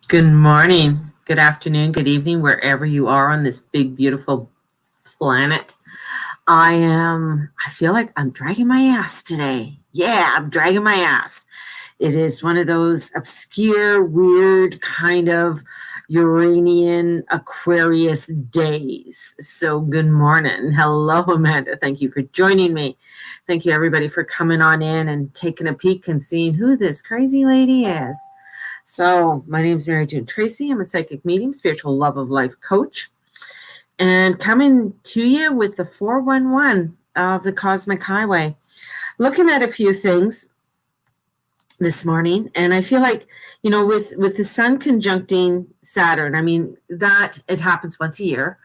Good morning, good afternoon, good evening, wherever you are on this big, beautiful planet. I feel like I'm dragging my ass today. Yeah, I'm dragging my ass. It is one of those obscure, weird kind of Uranian Aquarius days. So, good morning. Hello, Amanda. Thank you for joining me. Thank you, everybody, for coming on in and taking a peek and seeing who this crazy lady is. So, my name is Mary June Tracy. I'm a psychic medium, spiritual love of life coach, and coming to you with the 411 of the Cosmic Highway. Looking at a few things this morning, and I feel like, with the sun conjuncting Saturn, I mean, that it happens once a year,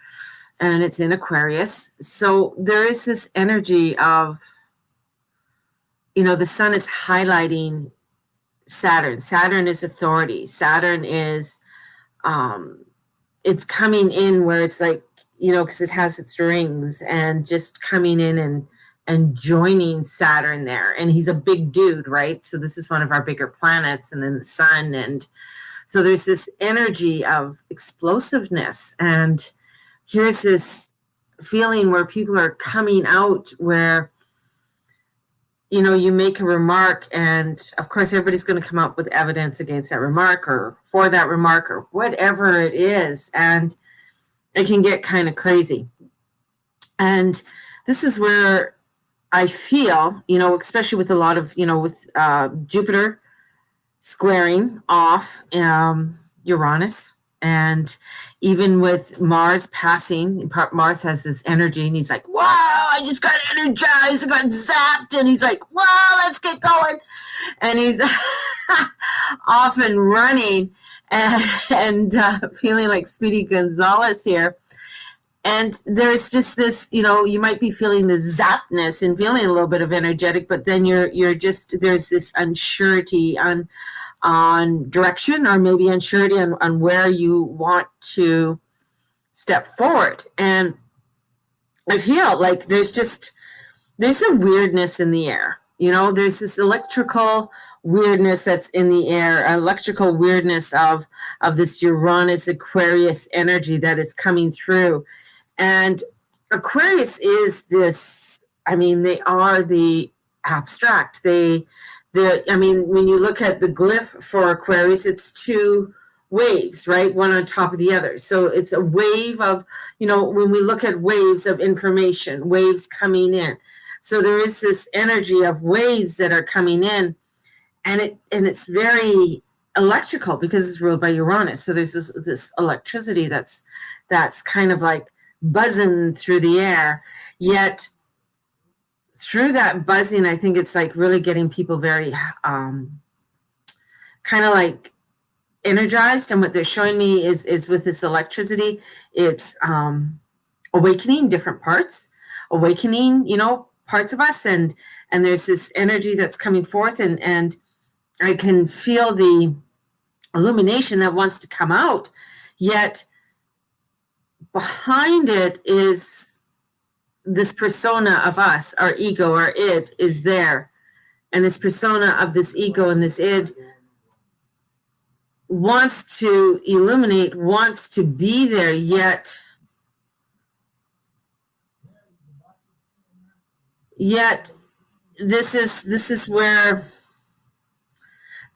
and it's in Aquarius. So, there is this energy of, the sun is highlighting Saturn. Saturn is authority. Saturn is it's coming in where it's like, because it has its rings, and just coming in and joining Saturn there. And he's a big dude, right? So this is one of our bigger planets, and then the sun. And so there's this energy of explosiveness. And here's this feeling where people are coming out where, you make a remark, and of course everybody's going to come up with evidence against that remark or for that remark or whatever it is, and it can get kind of crazy. And this is where I feel, especially with a lot of, with Jupiter squaring off Uranus, and even with Mars passing. Mars has this energy, and he's like, wow, I just got energized, I got zapped, and he's like, wow, let's get going. And he's off and running, and feeling like Speedy Gonzalez here. And there's just this, you might be feeling the zapness and feeling a little bit of energetic, but then you're just, there's this unsurety on direction, or maybe unsurety on where you want to step forward. And I feel like there's a weirdness in the air. There's this electrical weirdness that's in the air, electrical weirdness of this Uranus Aquarius energy that is coming through. And Aquarius is this, they are the abstract. When you look at the glyph for Aquarius, it's two waves, right? One on top of the other. So it's a wave of, when we look at waves of information, waves coming in. So there is this energy of waves that are coming in, and it's very electrical because it's ruled by Uranus. So there's this electricity that's kind of like buzzing through the air. Yet through that buzzing, I think it's like really getting people very kind of like energized. And what they're showing me is with this electricity, it's awakening different parts, awakening, parts of us, and there's this energy that's coming forth, and I can feel the illumination that wants to come out, yet behind it is this persona of us, our ego, our id is there. And this persona of this ego and this id wants to illuminate, wants to be there, yet this is where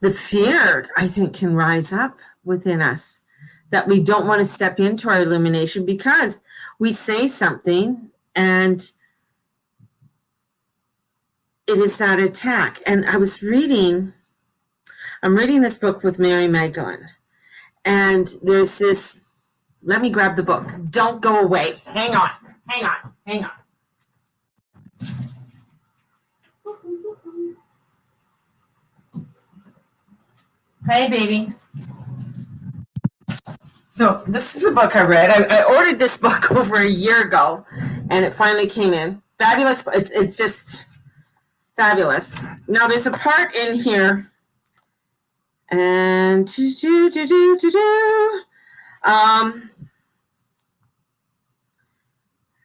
the fear, I think, can rise up within us, that we don't want to step into our illumination because we say something and it is that attack. And I'm reading this book with Mary Magdalene, and there's this, let me grab the book. Don't go away. Hang on. Hey, baby. So this is a book I read. I ordered this book over a year ago, and it finally came in. Fabulous. It's just fabulous. Now there's a part in here, and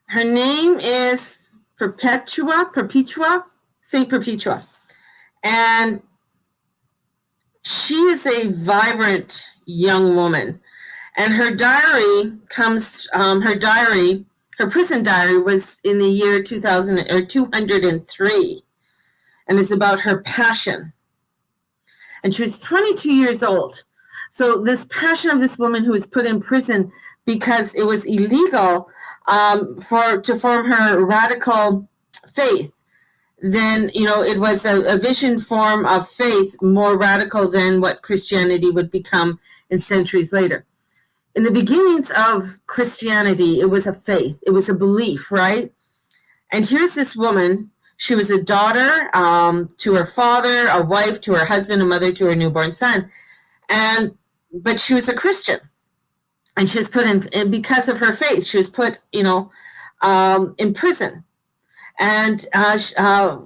her name is Perpetua, Saint Perpetua, and she is a vibrant young woman. And her diary comes, her prison diary was in the year 2000 or 203, and it's about her passion. And she was 22 years old. So this passion of this woman who was put in prison because it was illegal to form her radical faith, then, it was a vision form of faith more radical than what Christianity would become in centuries later. In the beginnings of Christianity, it was a faith. It was a belief, right? And here's this woman. She was a daughter to her father, a wife to her husband, a mother to her newborn son. But she was a Christian. And she was put in, because of her faith, she was put, in prison. And there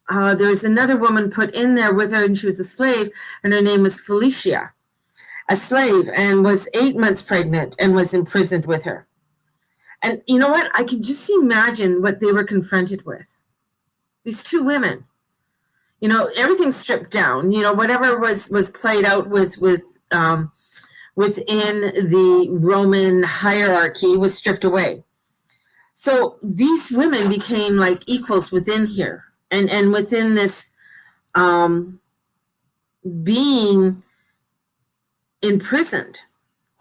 was another woman put in there with her, and she was a slave, and her name was Felicia, a slave, and was 8 months pregnant and was imprisoned with her. And you know what? I could just imagine what they were confronted with. These two women, everything's stripped down, whatever was played out within the Roman hierarchy was stripped away. So these women became like equals within here, and within this being imprisoned.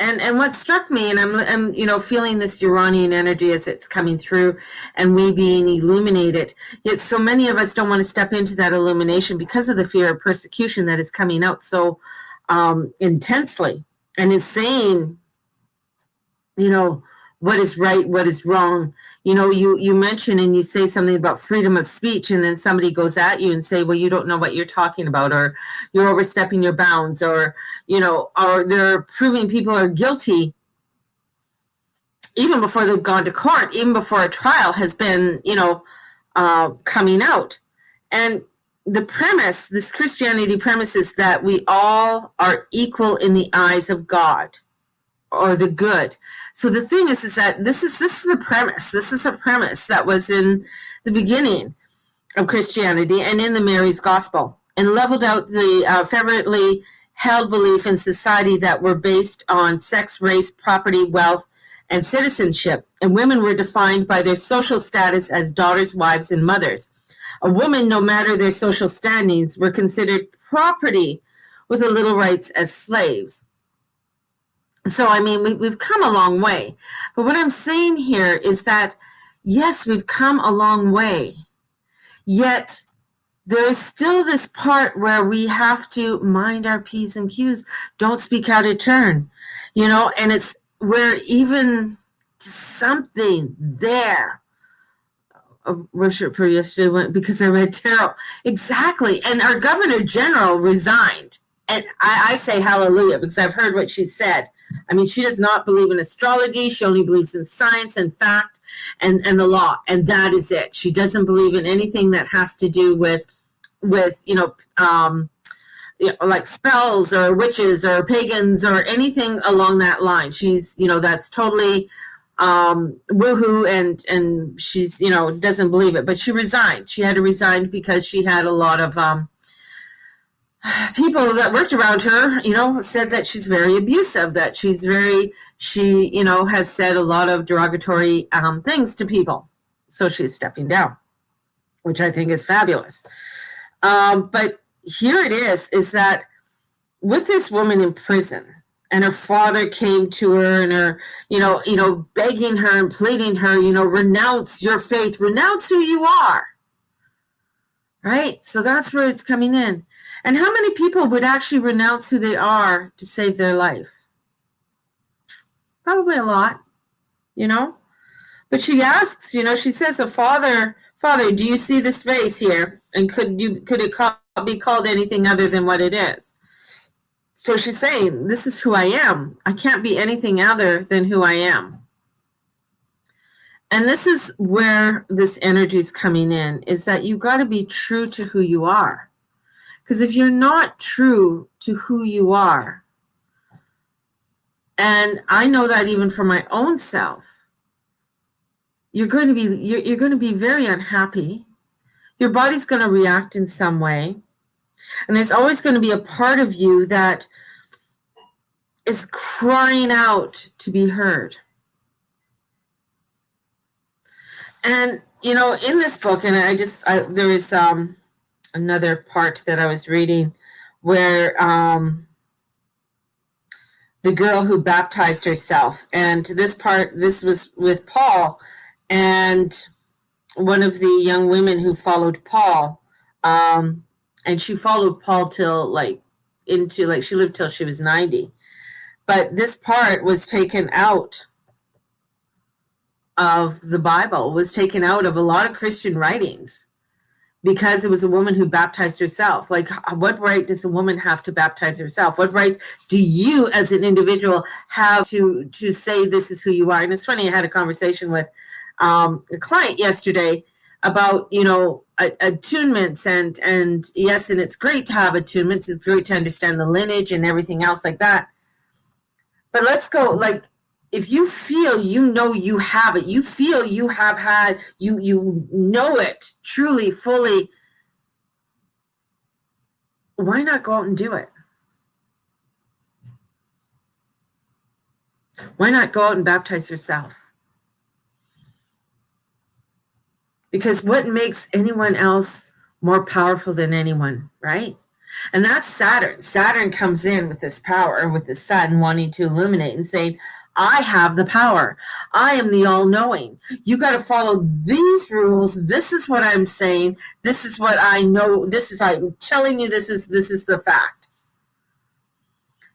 And what struck me, and I'm feeling this Uranian energy as it's coming through, and we being illuminated. Yet so many of us don't want to step into that illumination because of the fear of persecution that is coming out so intensely, and it's saying, what is right, what is wrong. You mention and you say something about freedom of speech, and then somebody goes at you and say, well, you don't know what you're talking about, or you're overstepping your bounds, or they're proving people are guilty even before they've gone to court, even before a trial has been, coming out. And the premise, this Christianity premise, is that we all are equal in the eyes of God, or the good. So the thing is that this is a premise. This is a premise that was in the beginning of Christianity and in the Mary's Gospel, and leveled out the fervently held belief in society that were based on sex, race, property, wealth, and citizenship. And women were defined by their social status as daughters, wives, and mothers. A woman, no matter their social standings, were considered property with a little rights as slaves. So, we've come a long way. But what I'm saying here is that, yes, we've come a long way. Yet, there is still this part where we have to mind our P's and Q's. Don't speak out of turn. And it's where even something there. A worship for yesterday went because I read tarot. Exactly. And our governor general resigned. And I say hallelujah, because I've heard what she said. She does not believe in astrology. She only believes in science and fact and the law. And that is it. She doesn't believe in anything that has to do with like spells or witches or pagans or anything along that line. She's, that's totally woohoo, and she's, doesn't believe it. But she resigned. She had to resign because she had a lot of people that worked around her, said that she's very abusive, that she has said a lot of derogatory things to people. So she's stepping down, which I think is fabulous. But here it is that with this woman in prison, and her father came to her and her, begging her and pleading her, renounce your faith, renounce who you are. Right? So that's where it's coming in. And how many people would actually renounce who they are to save their life? Probably a lot, But she asks, she says, Father, do you see this face here? And could it be called anything other than what it is? So she's saying, this is who I am. I can't be anything other than who I am. And this is where this energy is coming in, is that you got to be true to who you are. Because if you're not true to who you are, and I know that even for my own self, you're going to be very unhappy. Your body's going to react in some way. And there's always going to be a part of you that is crying out to be heard. And, you know, in this book, and there was another part that I was reading where the girl who baptized herself, and this was with Paul, and one of the young women who followed Paul, and she followed Paul till she lived till she was 90. But this part was taken out of the Bible, was taken out of a lot of Christian writings, because it was a woman who baptized herself. Like, what right does a woman have to baptize herself? What right do you as an individual have to say this is who you are? And it's funny, I had a conversation with a client yesterday about, you know, attunements, and yes, and it's great to have attunements. It's great to understand the lineage and everything else like that. But let's go, like, if you feel, you know, you have it, you feel you have had, you know it truly, fully, why not go out and do it? Why not go out and baptize yourself? Because what makes anyone else more powerful than anyone, right? And that's Saturn. Saturn comes in with this power, with the sun wanting to illuminate and saying, I have the power. I am the all-knowing. You got to follow these rules. This is what I'm saying. This is what I know. I'm telling you, this is the fact.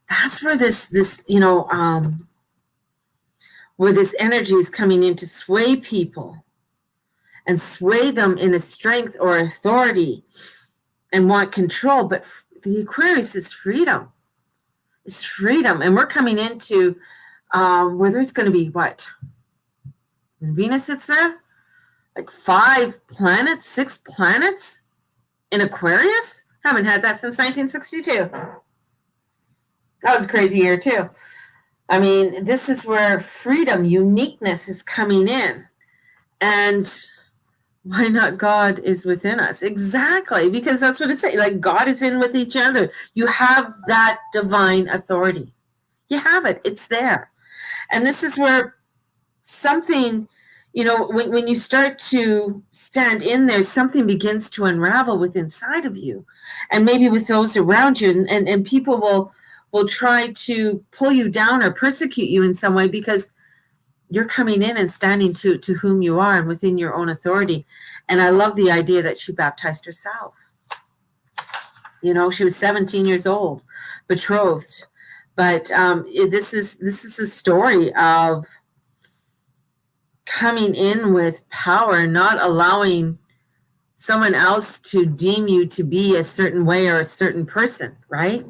That's where this you know, where this energy is coming in to sway people and sway them in a strength or authority and want control. But the Aquarius is freedom. It's freedom. And we're coming into where there's going to be what? When Venus sits there? Like 5 planets, 6 planets in Aquarius? Haven't had that since 1962. That was a crazy year too. I mean, this is where freedom, uniqueness is coming in. And why not? God is within us. Exactly, because that's what it's saying. Like, God is in with each other. You have that divine authority. You have it. It's there. And this is where something, you know, when you start to stand in there, something begins to unravel within inside of you, and maybe with those around you, and people will try to pull you down or persecute you in some way, because you're coming in and standing to whom you are and within your own authority. And I love the idea that she baptized herself. You know, she was 17 years old, betrothed. But this is a story of coming in with power, not allowing someone else to deem you to be a certain way or a certain person, right?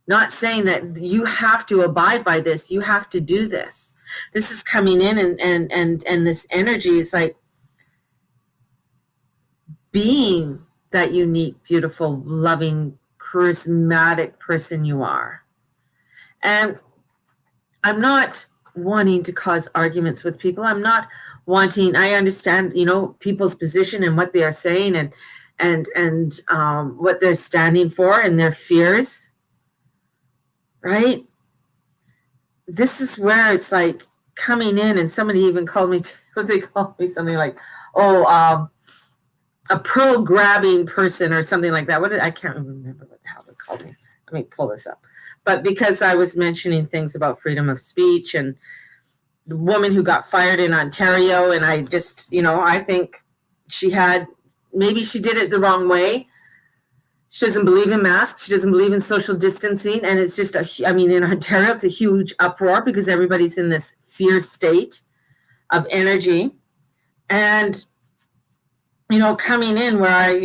Not saying that you have to abide by this, you have to do this. This is coming in, and this energy is like being that unique, beautiful, loving, charismatic person you are. And I'm not wanting to cause arguments with people. I'm not wanting, I understand, you know, people's position and what they are saying, and what they're standing for and their fears, right? This is where it's like coming in, and somebody even called me, they called me something like, oh, a pearl grabbing person or something like that. I can't remember what the hell they called me. Let me pull this up. But because I was mentioning things about freedom of speech and the woman who got fired in Ontario, and I just, you know, I think maybe she did it the wrong way. She doesn't believe in masks. She doesn't believe in social distancing. And it's just in Ontario, it's a huge uproar because everybody's in this fear state of energy. And, you know, coming in where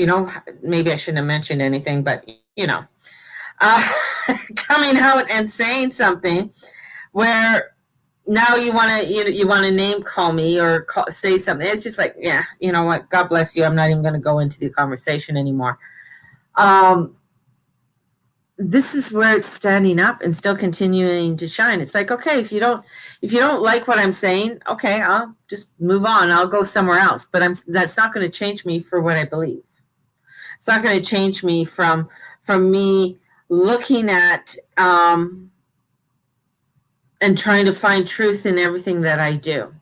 maybe I shouldn't have mentioned anything, but, you know, coming out and saying something where now you want to name call me or say something. It's just like, yeah, you know what? God bless you. I'm not even going to go into the conversation anymore. This is where it's standing up and still continuing to shine. It's like, okay, if you don't like what I'm saying, okay, I'll just move on. I'll go somewhere else. But that's not going to change me for what I believe. It's not going to change me from me looking at and trying to find truth in everything that I do.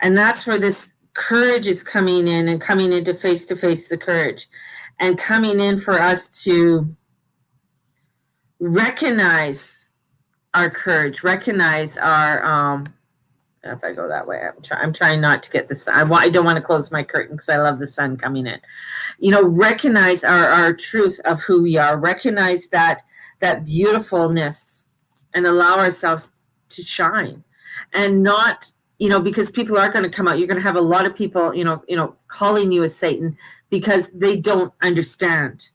And that's where this courage is coming in, and coming into face to face the courage, and coming in for us to recognize our courage, recognize our if I go that way, I'm trying not to get this. I don't want to close my curtain because I love the sun coming in. You know, recognize our truth of who we are, recognize that beautifulness, and allow ourselves to shine. And not, you know, because people are going to come out. You're going to have a lot of people, you know, calling you a Satan because they don't understand.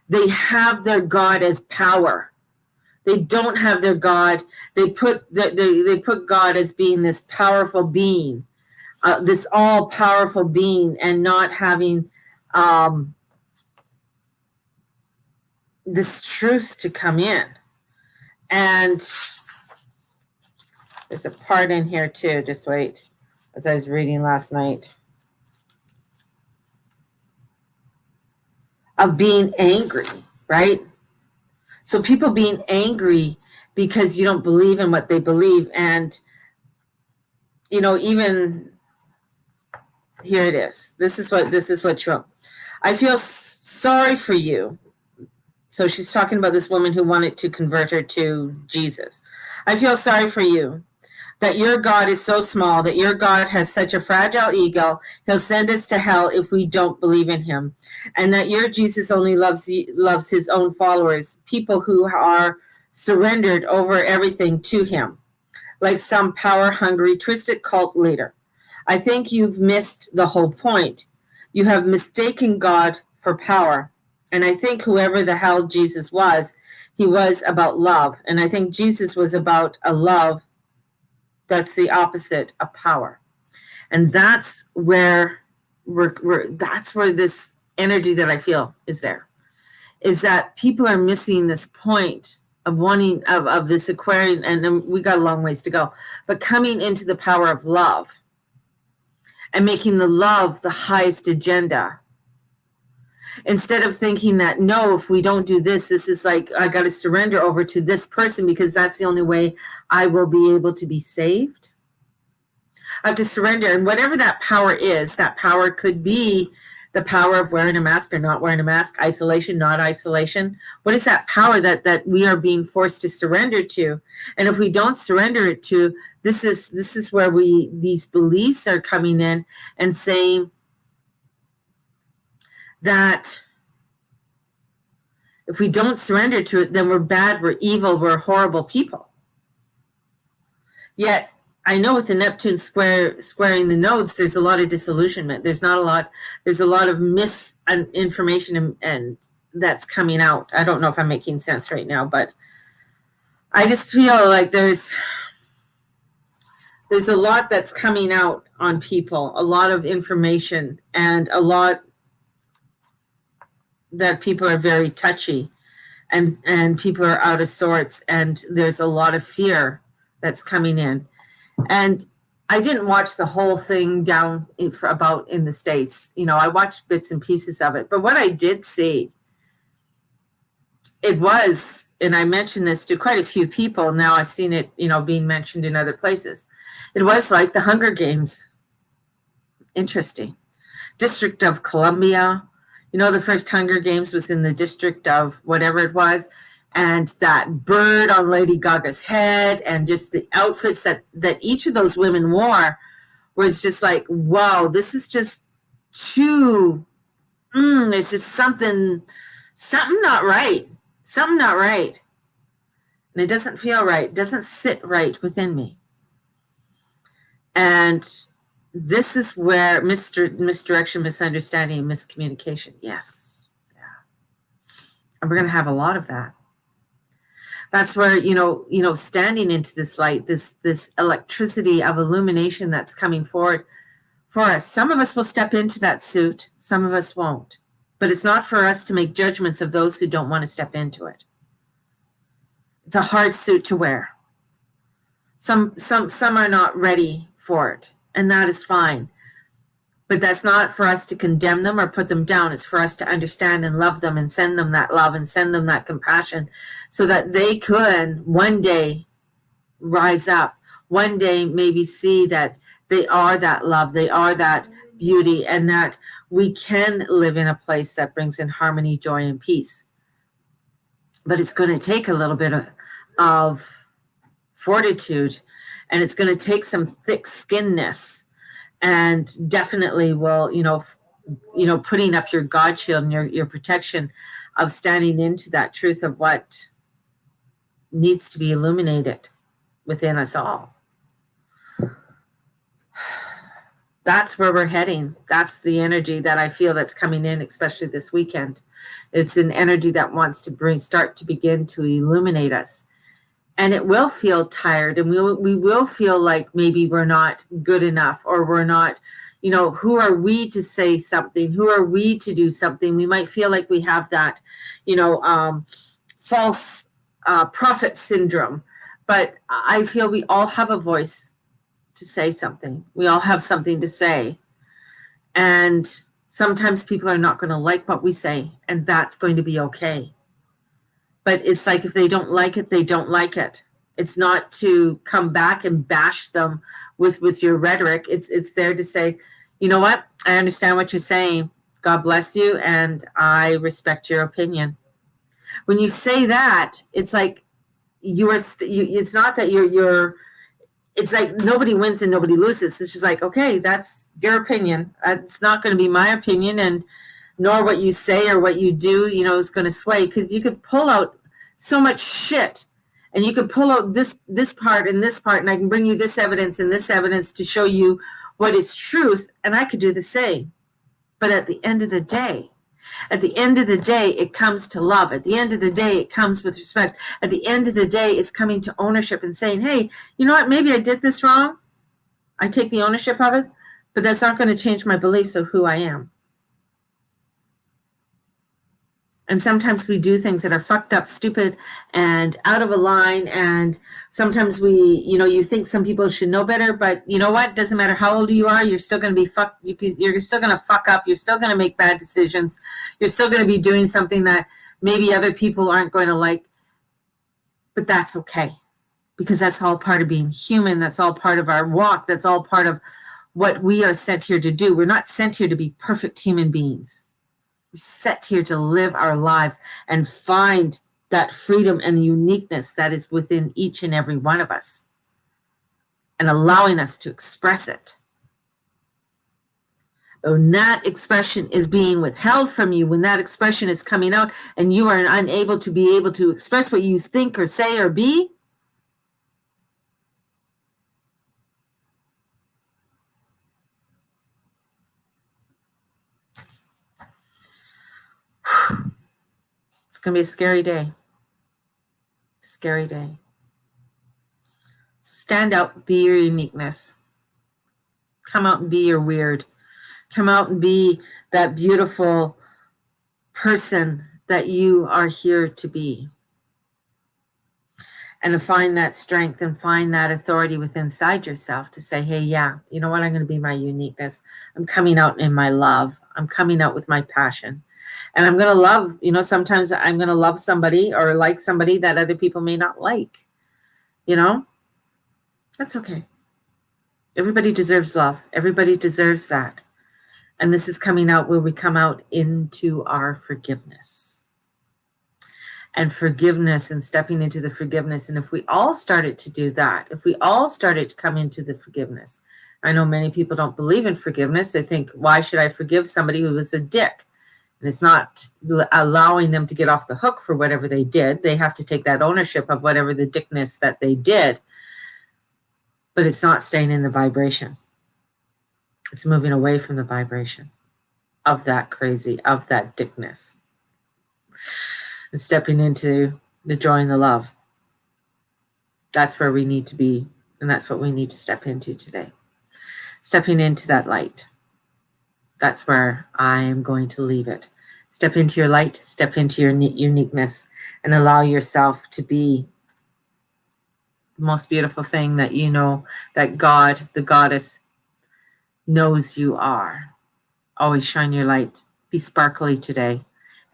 They have their God as power. They don't have their God. They put God as being this powerful being, this all powerful being, and not having this truth to come in. And there's a part in here too. Just wait, as I was reading last night, of being angry, right? So people being angry because you don't believe in what they believe. And, you know, even here it is. This is what you wrote. I feel sorry for you. So she's talking about this woman who wanted to convert her to Jesus. I feel sorry for you that your God is so small, that your God has such a fragile ego, he'll send us to hell if we don't believe in him. And that your Jesus only loves his own followers, people who are surrendered over everything to him, like some power-hungry, twisted cult leader. I think you've missed the whole point. You have mistaken God for power. And I think whoever the hell Jesus was, he was about love. And I think Jesus was about a love that's the opposite of power. And that's where that's where this energy that I feel is there, is that people are missing this point of wanting of this Aquarian, and we got a long ways to go, but coming into the power of love and making the love the highest agenda, instead of thinking that, no, if we don't do this, this is like, I got to surrender over to this person because that's the only way I will be able to be saved. I have to surrender. And whatever that power is, that power could be the power of wearing a mask or not wearing a mask, isolation, not isolation. What is that power that we are being forced to surrender to? And if we don't surrender it to, this is where these beliefs are coming in and saying that if we don't surrender to it, then we're bad, we're evil, we're horrible people. Yet, I know with the Neptune squaring the nodes, there's a lot of disillusionment. There's a lot of misinformation and that's coming out. I don't know if I'm making sense right now, but I just feel like there's a lot that's coming out on people, a lot of information, and a lot that people are very touchy, and people are out of sorts, and there's a lot of fear that's coming in. And I didn't watch the whole thing down about in the States. You know, I watched bits and pieces of it. But what I did see, it was, and I mentioned this to quite a few people, now I've seen it, you know, being mentioned in other places. It was like the Hunger Games. Interesting. District of Columbia. You know, the first Hunger Games was in the district of whatever it was. And that bird on Lady Gaga's head, and just the outfits that each of those women wore was just like, wow, this is just too, it's just something not right. Something not right. And it doesn't feel right. It doesn't sit right within me. And this is where misdirection, misunderstanding, miscommunication. Yes. Yeah. And we're going to have a lot of that. That's where, you know, standing into this light, this electricity of illumination that's coming forward for us. Some of us will step into that suit. Some of us won't. But it's not for us to make judgments of those who don't want to step into it. It's a hard suit to wear. Some are not ready for it, and that is fine. But that's not for us to condemn them or put them down. It's for us to understand and love them and send them that love and send them that compassion so that they could one day rise up. One day maybe see that they are that love, they are that beauty, and that we can live in a place that brings in harmony, joy, and peace. But it's going to take a little bit of fortitude, and it's going to take some thick skinness, and definitely will, putting up your God shield and your protection of standing into that truth of what needs to be illuminated within us all. That's where we're heading. That's the energy that I feel that's coming in, especially this weekend. It's an energy that wants to start to begin to illuminate us. And it will feel tired, and we will feel like maybe we're not good enough, or we're not, who are we to say something? Who are we to do something? We might feel like we have that, false prophet syndrome. But I feel we all have a voice to say something. We all have something to say. And sometimes people are not going to like what we say, and that's going to be okay. But it's like, if they don't like it, they don't like it. It's not to come back and bash them with your rhetoric. It's there to say, you know what? I understand what you're saying. God bless you, and I respect your opinion. When you say that, it's like it's not that you're. It's like nobody wins and nobody loses. It's just like, okay, that's your opinion. It's not going to be my opinion, and nor what you say or what you do, is going to sway, because you could pull out so much shit, and you could pull out this part and this part, and I can bring you this evidence and this evidence to show you what is truth, and I could do the same. But at the end of the day, it comes to love. At the end of the day, it comes with respect. At the end of the day, it's coming to ownership and saying, hey, you know what? Maybe I did this wrong. I take the ownership of it, but that's not going to change my beliefs of who I am. And sometimes we do things that are fucked up, stupid, and out of a line. And sometimes you think some people should know better, but you know what? Doesn't matter how old you are, you're still going to be fucked. You're still going to fuck up. You're still going to make bad decisions. You're still going to be doing something that maybe other people aren't going to like. But that's okay, because that's all part of being human. That's all part of our walk. That's all part of what we are sent here to do. We're not sent here to be perfect human beings. We're set here to live our lives and find that freedom and uniqueness that is within each and every one of us, and allowing us to express it. When that expression is being withheld from you, when that expression is coming out and you are unable to be able to express what you think or say or be, it's going to be a scary day. Scary day. So stand out, be your uniqueness. Come out and be your weird. Come out and be that beautiful person that you are here to be. And to find that strength and find that authority within inside yourself to say, hey, yeah, you know what? I'm going to be my uniqueness. I'm coming out in my love. I'm coming out with my passion. And I'm going to love, sometimes I'm going to love somebody or like somebody that other people may not like. That's okay. Everybody deserves love. Everybody deserves that. And this is coming out where we come out into our forgiveness. And forgiveness, and stepping into the forgiveness. And if we all started to do that, if we all started to come into the forgiveness, I know many people don't believe in forgiveness. They think, why should I forgive somebody who was a dick? And it's not allowing them to get off the hook for whatever they did. They have to take that ownership of whatever the dickness that they did. But it's not staying in the vibration. It's moving away from the vibration of that crazy, of that dickness. And stepping into the joy and the love. That's where we need to be. And that's what we need to step into today. Stepping into that light. That's where I am going to leave it. Step into your light, step into your uniqueness, and allow yourself to be the most beautiful thing that you know that God, the goddess, knows you are. Always shine your light. Be sparkly today.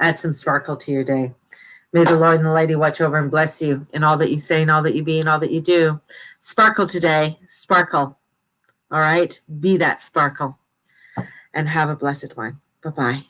Add some sparkle to your day. May the Lord and the Lady watch over and bless you in all that you say and all that you be and all that you do. Sparkle today. Sparkle. All right? Be that sparkle. And have a blessed one. Bye-bye.